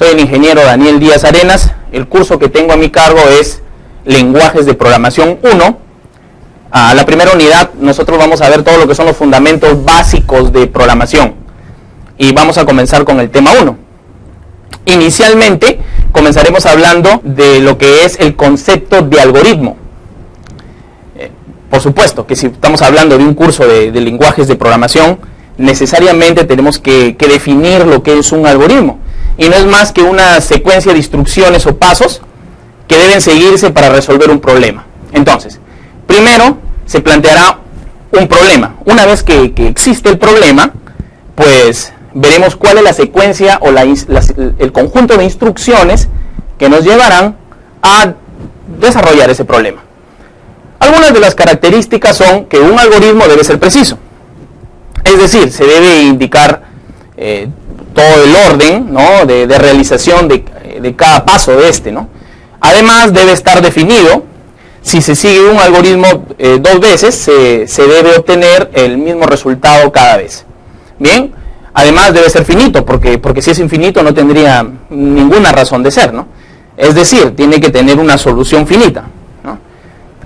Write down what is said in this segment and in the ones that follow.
Soy el ingeniero Daniel Díaz Arenas. El curso que tengo a mi cargo es Lenguajes de Programación 1. A la primera unidad nosotros vamos a ver todo lo que son los fundamentos básicos de programación. Y vamos a comenzar con el tema 1. Inicialmente comenzaremos hablando de lo que es el concepto de algoritmo. Por supuesto que si estamos hablando de un curso de lenguajes de programación, necesariamente tenemos que definir lo que es un algoritmo. Y no es más que una secuencia de instrucciones o pasos que deben seguirse para resolver un problema. Entonces, primero se planteará un problema. Una vez que existe el problema, pues veremos cuál es la secuencia o el conjunto de instrucciones que nos llevarán a desarrollar ese problema. Algunas de las características son que un algoritmo debe ser preciso. Es decir, se debe indicar todo el orden, ¿no?, de realización de cada paso de este, ¿no? Además, debe estar definido. Si se sigue un algoritmo 2 veces, se debe obtener el mismo resultado cada vez. Bien, además debe ser finito, porque si es infinito no tendría ninguna razón de ser, ¿no? Es decir, tiene que tener una solución finita, ¿no?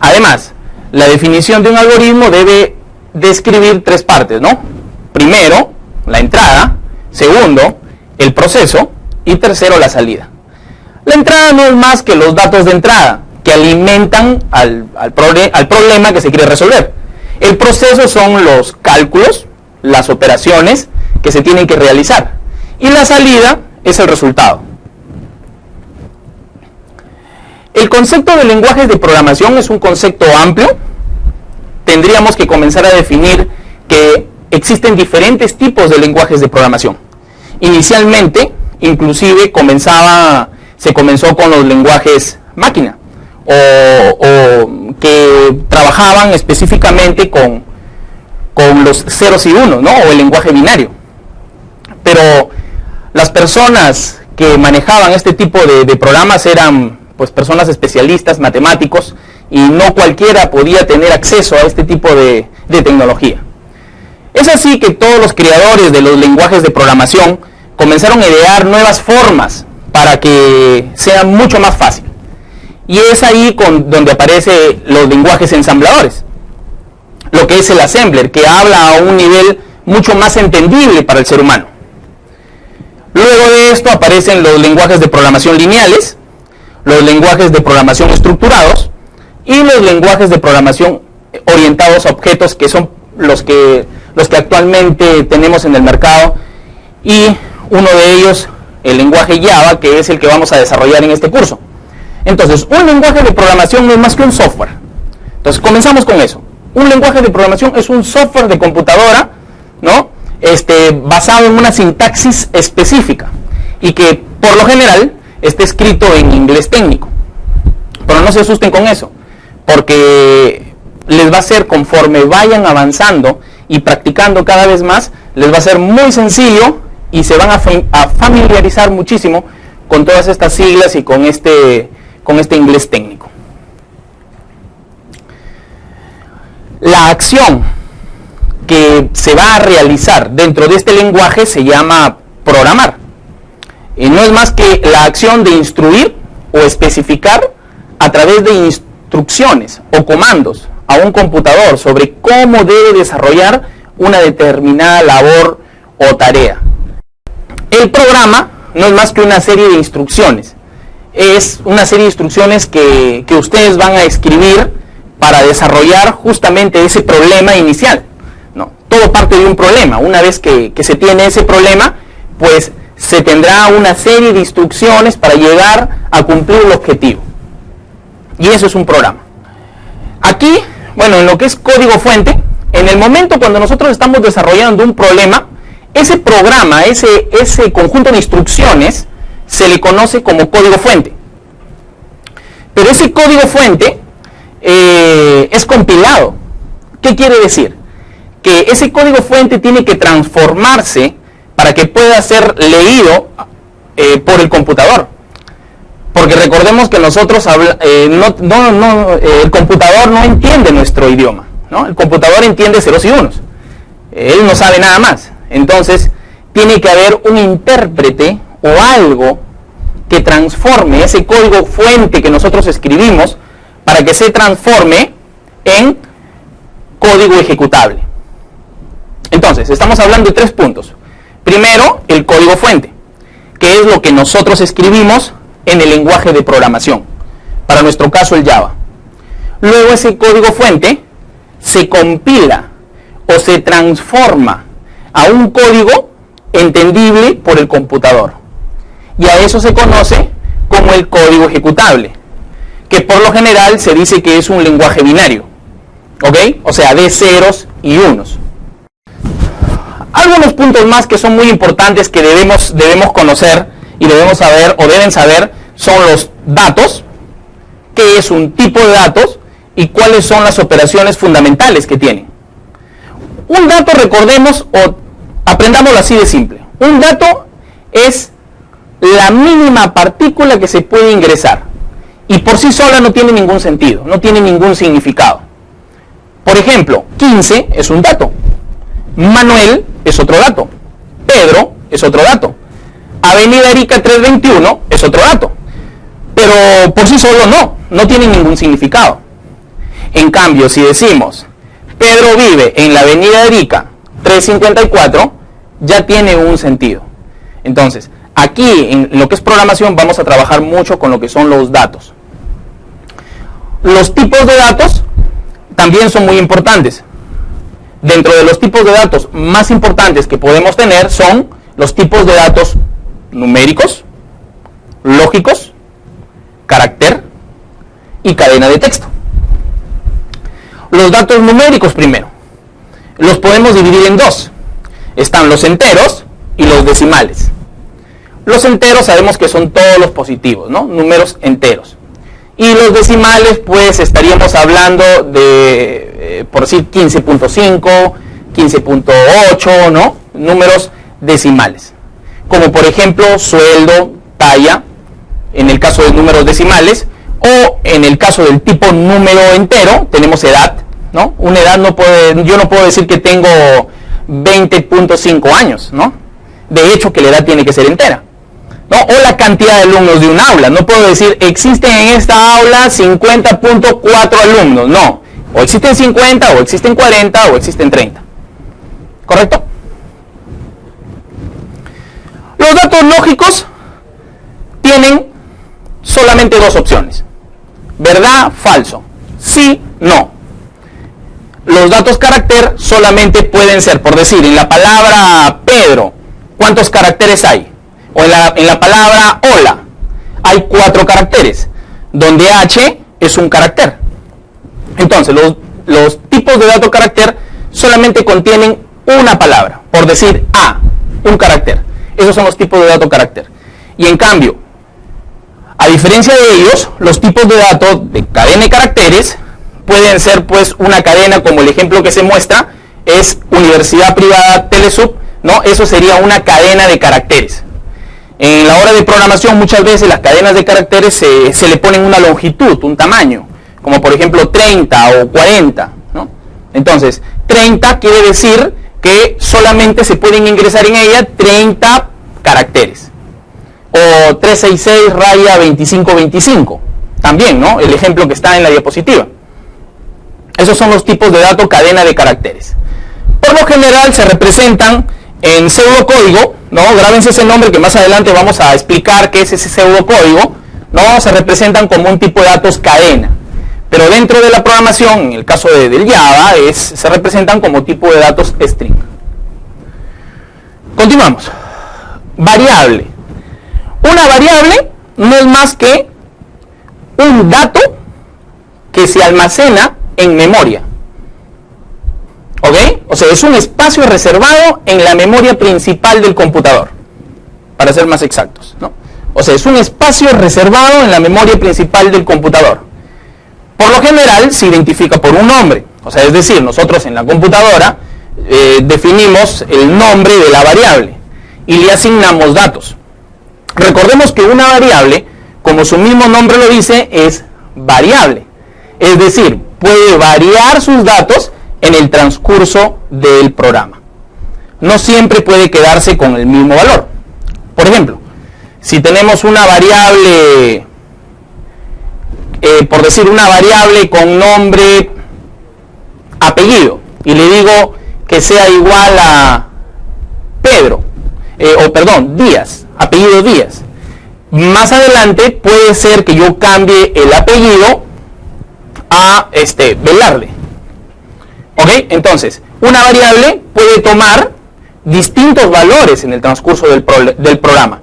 Además, la definición de un algoritmo debe describir 3 partes, ¿no? Primero, la entrada. Segundo, el proceso. Y tercero, la salida. La entrada no es más que los datos de entrada que alimentan al problema que se quiere resolver. El proceso son los cálculos, las operaciones que se tienen que realizar. Y la salida es el resultado. El concepto de lenguajes de programación es un concepto amplio. Tendríamos que comenzar a definir que existen diferentes tipos de lenguajes de programación. Inicialmente, inclusive, se comenzó con los lenguajes máquina, o que trabajaban específicamente con los ceros y unos, ¿no?, o el lenguaje binario. Pero las personas que manejaban este tipo de programas eran pues personas especialistas, matemáticos, y no cualquiera podía tener acceso a este tipo de tecnología. Es así que todos los creadores de los lenguajes de programación comenzaron a idear nuevas formas para que sea mucho más fácil. Y es ahí donde aparecen los lenguajes ensambladores, lo que es el assembler, que habla a un nivel mucho más entendible para el ser humano. Luego de esto aparecen los lenguajes de programación lineales, los lenguajes de programación estructurados y los lenguajes de programación orientados a objetos, que son los que actualmente tenemos en el mercado, y uno de ellos, el lenguaje Java, que es el que vamos a desarrollar en este curso. Entonces, un lenguaje de programación no es más que un software. Entonces, comenzamos con eso. Un lenguaje de programación es un software de computadora, ¿no?, basado en una sintaxis específica y que, por lo general, está escrito en inglés técnico. Pero no se asusten con eso, porque les va a ser, conforme vayan avanzando y practicando cada vez más, les va a ser muy sencillo y se van a familiarizar muchísimo con todas estas siglas y con este inglés técnico. La acción que se va a realizar dentro de este lenguaje se llama programar. Y no es más que la acción de instruir o especificar a través de instrucciones o comandos a un computador sobre cómo debe desarrollar una determinada labor o tarea. El programa no es más que una serie de instrucciones. Es una serie de instrucciones que ustedes van a escribir para desarrollar justamente ese problema inicial, ¿no? Todo parte de un problema. Una vez que se tiene ese problema, pues se tendrá una serie de instrucciones para llegar a cumplir el objetivo. Y eso es un programa. Aquí, bueno, en lo que es código fuente, en el momento cuando nosotros estamos desarrollando un problema, ese programa, ese conjunto de instrucciones, se le conoce como código fuente. Pero ese código fuente es compilado. ¿Qué quiere decir? Que ese código fuente tiene que transformarse para que pueda ser leído por el computador. Porque recordemos que nosotros el computador no entiende nuestro idioma, ¿no? El computador entiende ceros y unos. Él no sabe nada más. Entonces, tiene que haber un intérprete o algo que transforme ese código fuente que nosotros escribimos para que se transforme en código ejecutable. Entonces, estamos hablando de 3 puntos. Primero, el código fuente, que es lo que nosotros escribimos en el lenguaje de programación, para nuestro caso el Java. Luego ese código fuente se compila o se transforma a un código entendible por el computador. Y a eso se conoce como el código ejecutable, que por lo general se dice que es un lenguaje binario, ¿ok? O sea, de ceros y unos. Algunos puntos más que son muy importantes que debemos conocer y debemos saber o deben saber son los datos, qué es un tipo de datos y cuáles son las operaciones fundamentales que tienen. Un dato, recordemos o aprendámoslo así de simple. Un dato es la mínima partícula que se puede ingresar y por sí sola no tiene ningún sentido, no tiene ningún significado. Por ejemplo, 15 es un dato, Manuel es otro dato, Pedro es otro dato, Avenida Erika 321 es otro dato, pero por sí solo no tiene ningún significado. En cambio, si decimos Pedro vive en la Avenida Erika 354, ya tiene un sentido. Entonces, aquí en lo que es programación vamos a trabajar mucho con lo que son los datos. Los tipos de datos también son muy importantes. Dentro de los tipos de datos más importantes que podemos tener son los tipos de datos numéricos, lógicos, carácter y cadena de texto. Los datos numéricos primero. Los podemos dividir en 2. Están los enteros y los decimales. Los enteros sabemos que son todos los positivos, ¿no? Números enteros. Y los decimales, pues estaríamos hablando de, por decir, 15.5, 15.8, ¿no? Números decimales. Como por ejemplo, sueldo, talla, en el caso de números decimales, o en el caso del tipo número entero, tenemos edad, ¿no? Una edad yo no puedo decir que tengo 20.5 años, ¿no? De hecho, que la edad tiene que ser entera, ¿no? O la cantidad de alumnos de un aula. No puedo decir, existen en esta aula 50.4 alumnos. No. O existen 50, o existen 40, o existen 30. ¿Correcto? Los datos lógicos tienen solamente 2 opciones. ¿Verdad? Falso. Sí, no. Los datos carácter solamente pueden ser, por decir, en la palabra Pedro, ¿cuántos caracteres hay? O en la palabra hola, hay 4 caracteres, donde H es un carácter. Entonces, los tipos de dato carácter solamente contienen una palabra, por decir A, un carácter. Esos son los tipos de dato carácter. Y en cambio, a diferencia de ellos, los tipos de datos de cadena de caracteres pueden ser, pues, una cadena, como el ejemplo que se muestra, es Universidad Privada Telesub, ¿no? Eso sería una cadena de caracteres. En la hora de programación muchas veces las cadenas de caracteres se le ponen una longitud, un tamaño, como por ejemplo 30 o 40, ¿no? Entonces, 30 quiere decir que solamente se pueden ingresar en ella 30 caracteres. O 366 raya 2525, también, ¿no? El ejemplo que está en la diapositiva. Esos son los tipos de datos cadena de caracteres. Por lo general se representan en pseudocódigo, ¿no? Grábense ese nombre que más adelante vamos a explicar qué es ese pseudocódigo, ¿no? Se representan como un tipo de datos cadena. Pero dentro de la programación, en el caso del Java, se representan como tipo de datos string. Continuamos. Variable. Una variable no es más que un dato que se almacena en memoria. ¿Ok? O sea, es un espacio reservado en la memoria principal del computador, para ser más exactos, ¿no? O sea, es un espacio reservado en la memoria principal del computador. Por lo general se identifica por un nombre. O sea, es decir, nosotros en la computadora definimos el nombre de la variable y le asignamos datos. Recordemos que una variable, como su mismo nombre lo dice, es variable. Es decir, puede variar sus datos en el transcurso del programa. No siempre puede quedarse con el mismo valor. Por ejemplo, Si tenemos una variable, por decir una variable con nombre apellido, y le digo que sea igual a Pedro, Díaz, apellido Díaz. Más adelante puede ser que yo cambie el apellido a Velarde. ¿Ok? Entonces, una variable puede tomar distintos valores en el transcurso del programa.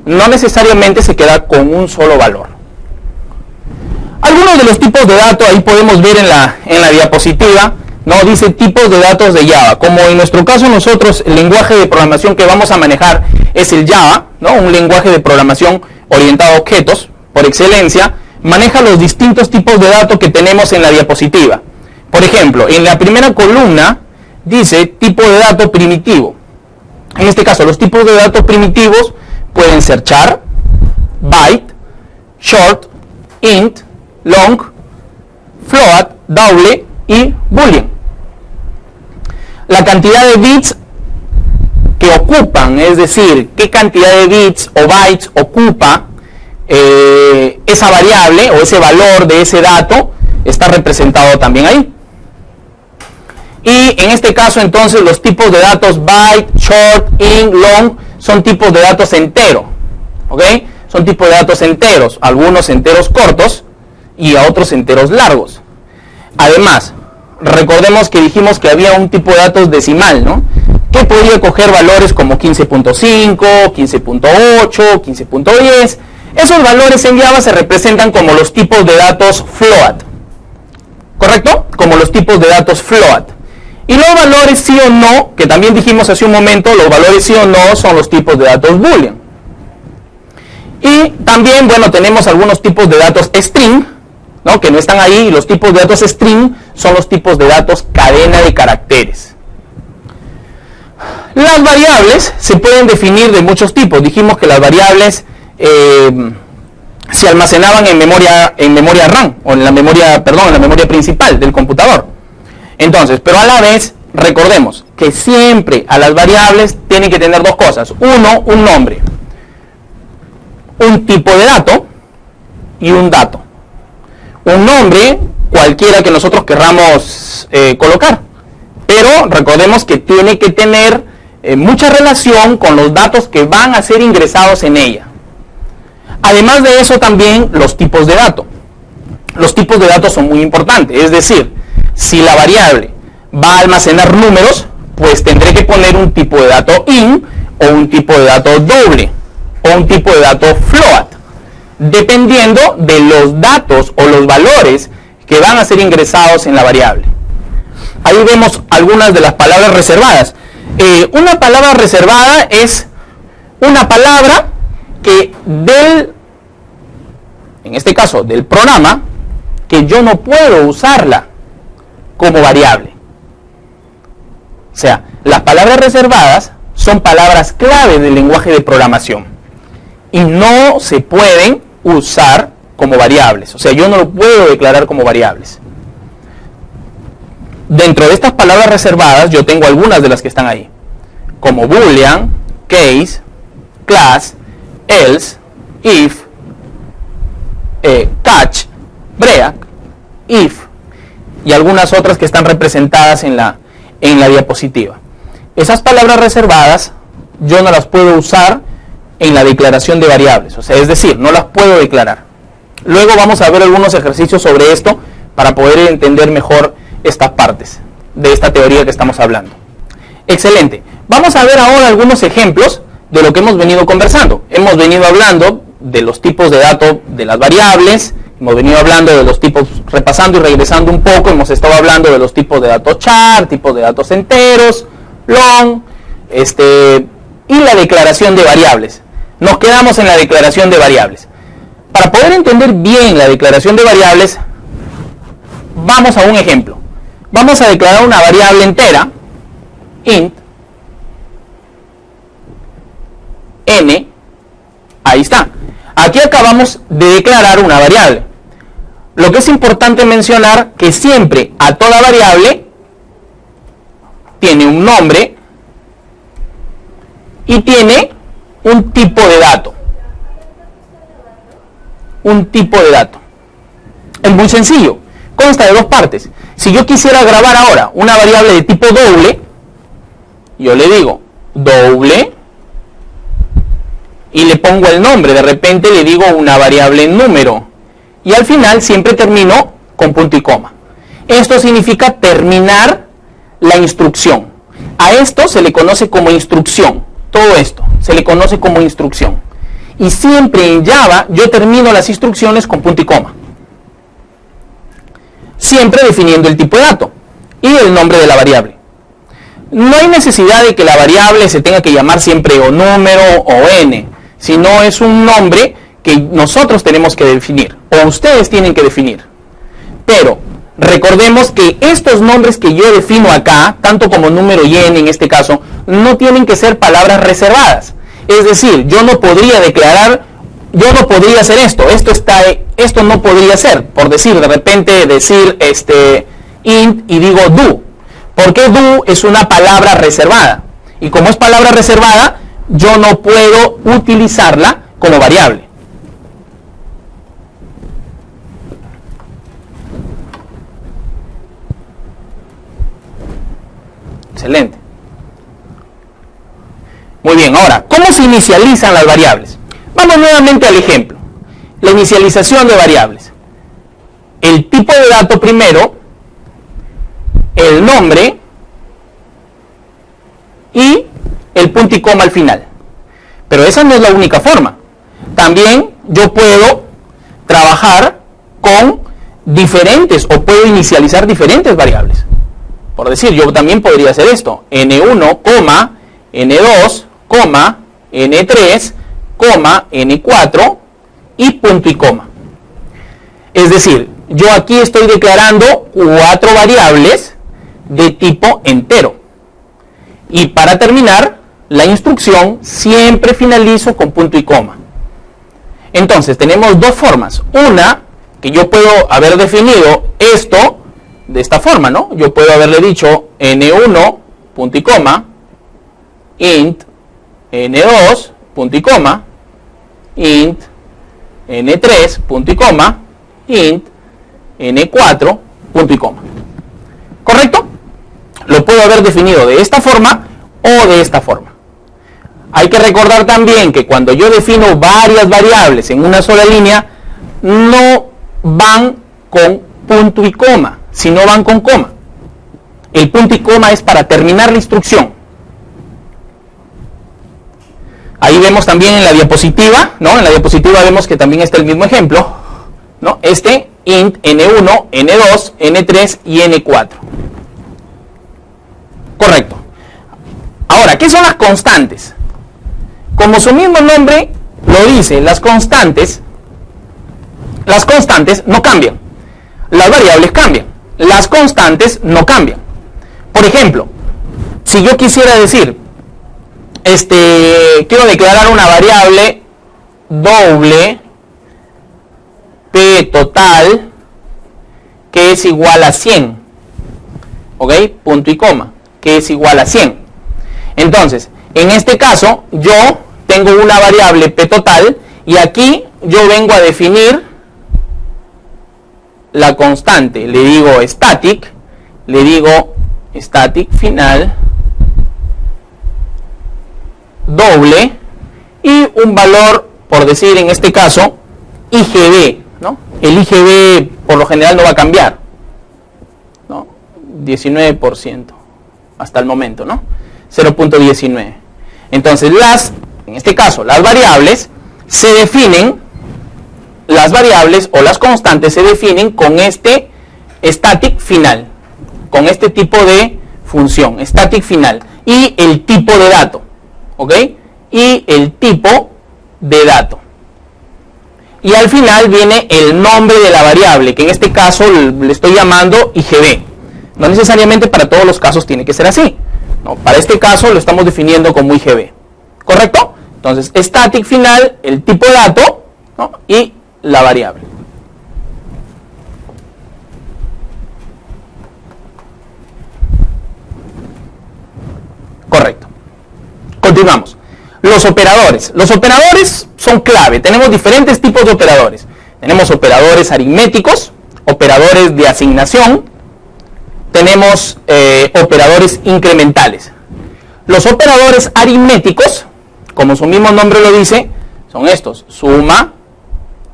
No necesariamente se queda con un solo valor. Algunos de los tipos de datos ahí podemos ver en la diapositiva, ¿no? Dice tipos de datos de Java. Como en nuestro caso nosotros, el lenguaje de programación que vamos a manejar es el Java, ¿no? Un lenguaje de programación orientado a objetos, por excelencia, maneja los distintos tipos de datos que tenemos en la diapositiva. Por ejemplo, en la primera columna dice tipo de dato primitivo. En este caso, los tipos de datos primitivos pueden ser char, byte, short, int, long, float, double y boolean. La cantidad de bits que ocupan, es decir, qué cantidad de bits o bytes ocupa esa variable o ese valor de ese dato, está representado también ahí. Y en este caso entonces los tipos de datos byte, short, int, long son tipos de datos enteros, ¿ok? Son tipos de datos enteros, algunos enteros cortos y a otros enteros largos. Además, recordemos que dijimos que había un tipo de datos decimal, ¿no? Que podía coger valores como 15.5, 15.8, 15.10. Esos valores en Java se representan como los tipos de datos float, ¿correcto? Como los tipos de datos float. Y los valores sí o no, que también dijimos hace un momento, los valores sí o no son los tipos de datos boolean. Y también, bueno, tenemos algunos tipos de datos string, ¿no? Que no están ahí, y los tipos de datos string son los tipos de datos cadena de caracteres. Las variables se pueden definir de muchos tipos. Dijimos que las variables se almacenaban en memoria RAM, o en la memoria principal del computador. Entonces, pero a la vez, recordemos que siempre a las variables tienen que tener dos cosas. Uno, un nombre, un tipo de dato y un dato. Un nombre, cualquiera que nosotros querramos colocar. Pero recordemos que tiene que tener mucha relación con los datos que van a ser ingresados en ella. Además de eso, también los tipos de datos. Los tipos de datos son muy importantes. Es decir, si la variable va a almacenar números, pues tendré que poner un tipo de dato int, o un tipo de dato doble, o un tipo de dato float, dependiendo de los datos o los valores que van a ser ingresados en la variable. Ahí vemos algunas de las palabras reservadas. Una palabra reservada es una palabra que en este caso del programa, que yo no puedo usarla como variable. O sea, las palabras reservadas son palabras clave del lenguaje de programación y no se pueden usar como variables. O sea, yo no lo puedo declarar como variables. Dentro de estas palabras reservadas yo tengo algunas de las que están ahí, como boolean, case, class, else, if, catch, break, if y algunas otras que están representadas en la diapositiva. Esas palabras reservadas yo no las puedo usar en la declaración de variables, o sea, es decir, no las puedo declarar. Luego vamos a ver algunos ejercicios sobre esto para poder entender mejor estas partes de esta teoría que estamos hablando. Excelente. Vamos a ver ahora algunos ejemplos de lo que hemos venido conversando. Hemos venido hablando de los tipos de datos de las variables, hemos venido hablando de los tipos, repasando y regresando un poco, hemos estado hablando de los tipos de datos char, tipos de datos enteros, long, y la declaración de variables. Nos quedamos en la declaración de variables. Para poder entender bien la declaración de variables, vamos a un ejemplo. Vamos a declarar una variable entera, int, n, ahí está. Aquí acabamos de declarar una variable. Lo que es importante mencionar que siempre a toda variable tiene un nombre y tiene un tipo de dato. un tipo de dato? Es muy sencillo, consta de dos partes. Si yo quisiera grabar ahora una variable de tipo doble, yo le digo doble y le pongo el nombre, de repente le digo una variable número y al final siempre termino con punto y coma. Esto significa terminar la instrucción. A esto se le conoce como instrucción. Todo esto se le conoce como instrucción. Y siempre en Java yo termino las instrucciones con punto y coma. Siempre definiendo el tipo de dato y el nombre de la variable. No hay necesidad de que la variable se tenga que llamar siempre o número o n, sino es un nombre que nosotros tenemos que definir o ustedes tienen que definir. Pero recordemos que estos nombres que yo defino acá, tanto como número y n en este caso, no tienen que ser palabras reservadas. Es decir, yo no podría declarar, yo no podría hacer esto no podría ser, por decir, de repente decir int y digo do, porque do es una palabra reservada, y como es palabra reservada, yo no puedo utilizarla como variable. Excelente. Muy bien, ahora, ¿cómo se inicializan las variables? Vamos nuevamente al ejemplo. La inicialización de variables. El tipo de dato primero, el nombre y el punto y coma al final. Pero esa no es la única forma. También yo puedo trabajar con diferentes o puedo inicializar diferentes variables. Por decir, yo también podría hacer esto, n1, n2, n3, n4 y punto y coma. Es decir, yo aquí estoy declarando 4 variables de tipo entero. Y para terminar la instrucción siempre finalizo con punto y coma. Entonces tenemos dos formas. Una, que yo puedo haber definido esto de esta forma, ¿no? Yo puedo haberle dicho n1, punto y coma, int, n2, punto y coma, int, n3, punto y coma, int, n4, punto y coma. ¿Correcto? Lo puedo haber definido de esta forma o de esta forma. Hay que recordar también que cuando yo defino varias variables en una sola línea, no van con punto y coma, sino van con coma. El punto y coma es para terminar la instrucción. Ahí vemos también en la diapositiva, ¿no? En la diapositiva vemos que también está el mismo ejemplo, ¿no? Int, n1, n2, n3 y n4. Correcto. Ahora, ¿qué son las constantes? Como su mismo nombre lo dice, las constantes no cambian. Las variables cambian. Las constantes no cambian. Por ejemplo, si yo quisiera decir, quiero declarar una variable doble p total que es igual a 100, ¿ok? Punto y coma, que es igual a 100. Entonces, en este caso, yo tengo una variable p total y aquí yo vengo a definir la constante. Le digo static, final doble y un valor, por decir en este caso, IGB, ¿no? El IGB por lo general no va a cambiar, ¿no? 19% hasta el momento, ¿no? 0.19. Entonces en este caso, las variables se definen, las variables o las constantes se definen con este static final, con este tipo de función, static final, y el tipo de dato, ¿ok? Y el tipo de dato. Y al final viene el nombre de la variable, que en este caso le estoy llamando IGB. No necesariamente para todos los casos tiene que ser así, ¿no? Para este caso lo estamos definiendo como IGB. ¿Correcto? Entonces, static final, el tipo de dato, ¿no? Y la variable. Correcto. Continuamos. Los operadores. Los operadores son clave. Tenemos diferentes tipos de operadores. Tenemos operadores aritméticos, operadores de asignación, tenemos operadores incrementales. Los operadores aritméticos, como su mismo nombre lo dice, son estos: suma,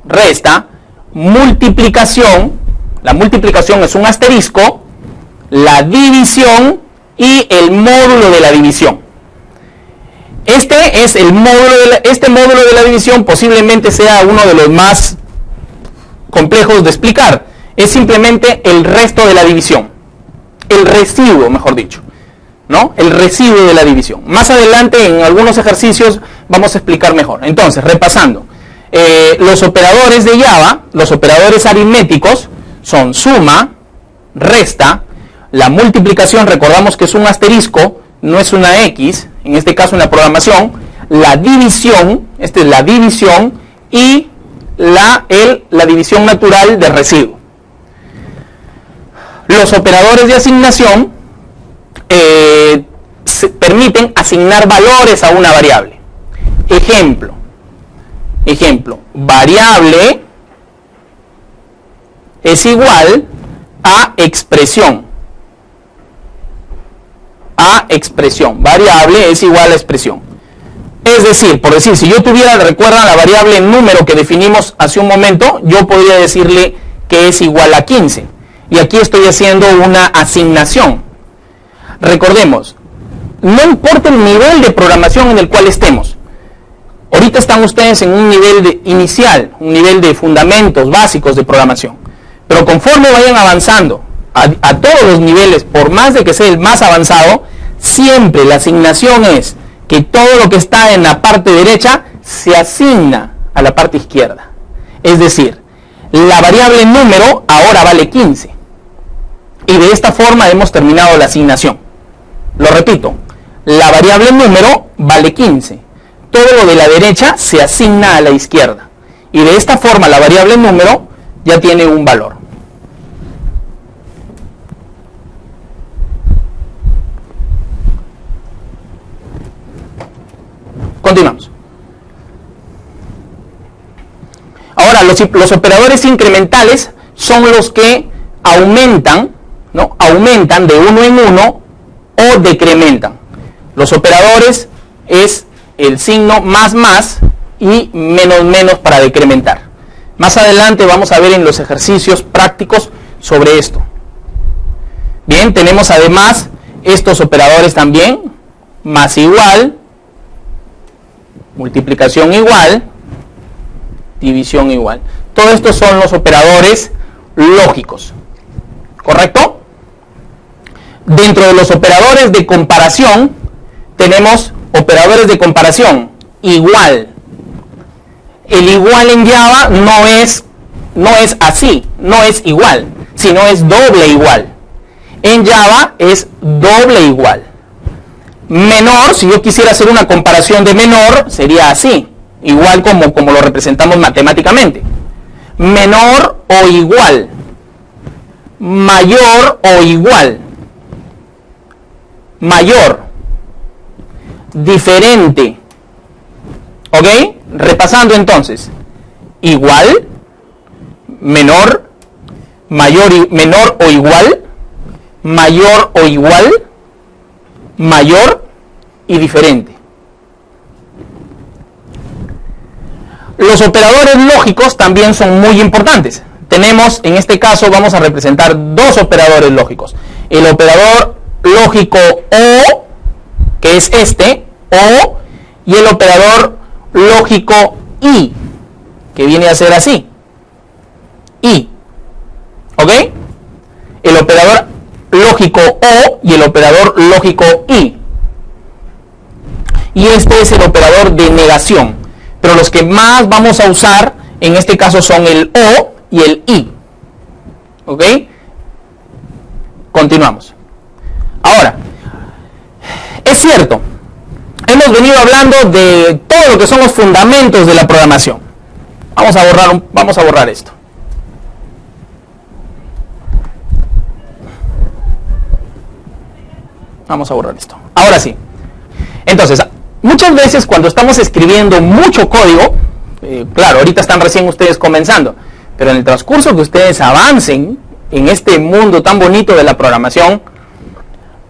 resta, multiplicación. La multiplicación es un asterisco, la división y el módulo de la división. Este módulo de la división posiblemente sea uno de los más complejos de explicar. Es simplemente el resto de la división, el residuo, mejor dicho, ¿no? El residuo de la división. Más adelante en algunos ejercicios vamos a explicar mejor. Entonces, repasando, los operadores de Java, los operadores aritméticos, son suma, resta, la multiplicación, recordamos que es un asterisco, no es una X, en este caso en la programación, la división, esta es la división, y la división natural de residuo. Los operadores de asignación permiten asignar valores a una variable. Ejemplo, variable es igual a expresión. Variable es igual a expresión. Es decir, por decir, si yo tuviera, recuerdan la variable número que definimos hace un momento, yo podría decirle que es igual a 15. Y aquí estoy haciendo una asignación. Recordemos, no importa el nivel de programación en el cual estemos. Ahorita están ustedes en un nivel inicial, un nivel de fundamentos básicos de programación. Pero conforme vayan avanzando a todos los niveles, por más de que sea el más avanzado, siempre la asignación es que todo lo que está en la parte derecha se asigna a la parte izquierda. Es decir, la variable número ahora vale 15. Y de esta forma hemos terminado la asignación. Lo repito, la variable número vale 15. Todo lo de la derecha se asigna a la izquierda. Y de esta forma la variable número ya tiene un valor. Continuamos. Ahora, los operadores incrementales son los que aumentan, ¿no? Aumentan de uno en uno o decrementan. Los operadores es el signo más y menos para decrementar. Más adelante vamos a ver en los ejercicios prácticos sobre esto. Bien, tenemos además estos operadores también: más igual, multiplicación igual, división igual. Todos estos son los operadores lógicos, ¿correcto? Dentro de los operadores de comparación tenemos operadores de comparación igual. El igual en Java no es así, no es igual, sino es doble igual. En Java es doble igual. Menor, si yo quisiera hacer una comparación de menor, sería así, igual como lo representamos matemáticamente. Menor o igual, mayor o igual, mayor, diferente. ¿Ok? Repasando entonces: igual, menor, menor o igual, mayor o igual, mayor y diferente. Los operadores lógicos también son muy importantes. Tenemos, en este caso, vamos a representar dos operadores lógicos. El operador lógico O, que es este, O, y el operador lógico I, que viene a ser así, I. ¿Ok? El operador lógico O y el operador lógico I. Y este es el operador de negación. Pero los que más vamos a usar en este caso son el O y el I. ¿Ok? Continuamos. Ahora, es cierto, hemos venido hablando de todo lo que son los fundamentos de la programación. Vamos a borrar esto. Vamos a borrar esto. Ahora sí. Entonces, muchas veces cuando estamos escribiendo mucho código, claro, ahorita están recién ustedes comenzando, Pero en el transcurso que ustedes avancen en este mundo tan bonito de la programación,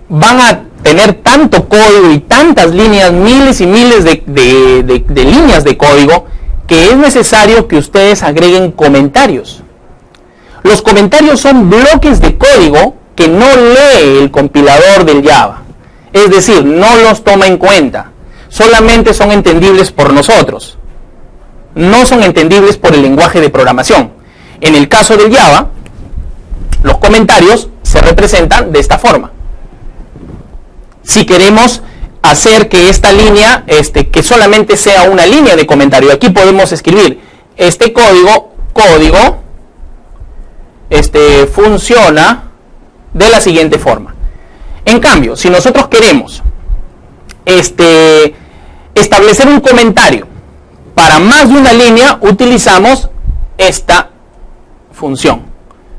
van a tener tanto código y tantas líneas, miles y miles de líneas de código, que es necesario que ustedes agreguen comentarios. Los comentarios son bloques de código que no lee el compilador del Java. Es decir, no los toma en cuenta. Solamente son entendibles por nosotros. No son entendibles por el lenguaje de programación. En el caso del Java, los comentarios se representan de esta forma. Si queremos hacer que esta línea, que solamente sea una línea de comentario, aquí podemos escribir este código funciona de la siguiente forma. En cambio, si nosotros queremos establecer un comentario para más de una línea, utilizamos esta función,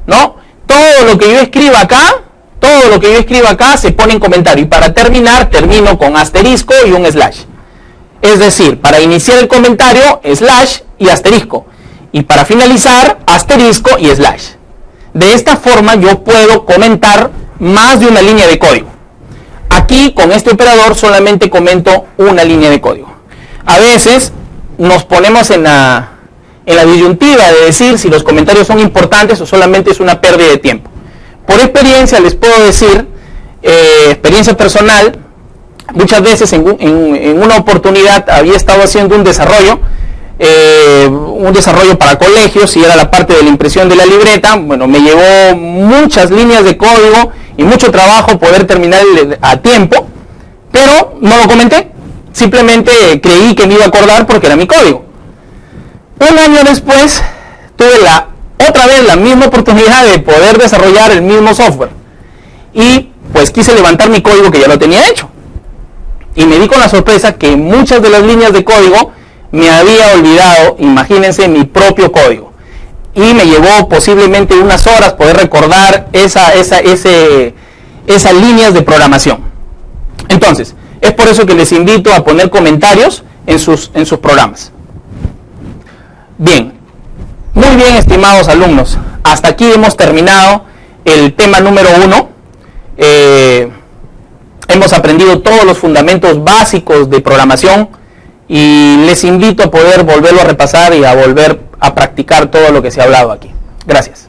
¿no? Todo lo que yo escriba acá se pone en comentario, y para terminar, termino con asterisco y un slash. Es decir, para iniciar el comentario, slash y asterisco, y para finalizar, asterisco y slash. De esta forma yo puedo comentar más de una línea de código. Aquí, con este operador, solamente comento una línea de código. A veces nos ponemos en la disyuntiva de decir si los comentarios son importantes o solamente es una pérdida de tiempo. Por experiencia les puedo decir, experiencia personal, muchas veces en una oportunidad había estado haciendo un desarrollo para colegios, y era la parte de la impresión de la libreta. Bueno, me llevó muchas líneas de código y mucho trabajo poder terminar a tiempo, pero no lo comenté. Simplemente creí que me iba a acordar porque era mi código. Un año después tuve otra vez la misma oportunidad de poder desarrollar el mismo software, y pues quise levantar mi código que ya lo tenía hecho, y me di con la sorpresa que muchas de las líneas de código me había olvidado, imagínense, mi propio código, y me llevó posiblemente unas horas poder recordar esas líneas de programación. Entonces, es por eso que les invito a poner comentarios en sus programas. Bien, muy bien, estimados alumnos, hasta aquí hemos terminado el tema número 1. Hemos aprendido todos los fundamentos básicos de programación, y les invito a poder volverlo a repasar y a volver a practicar todo lo que se ha hablado aquí. Gracias.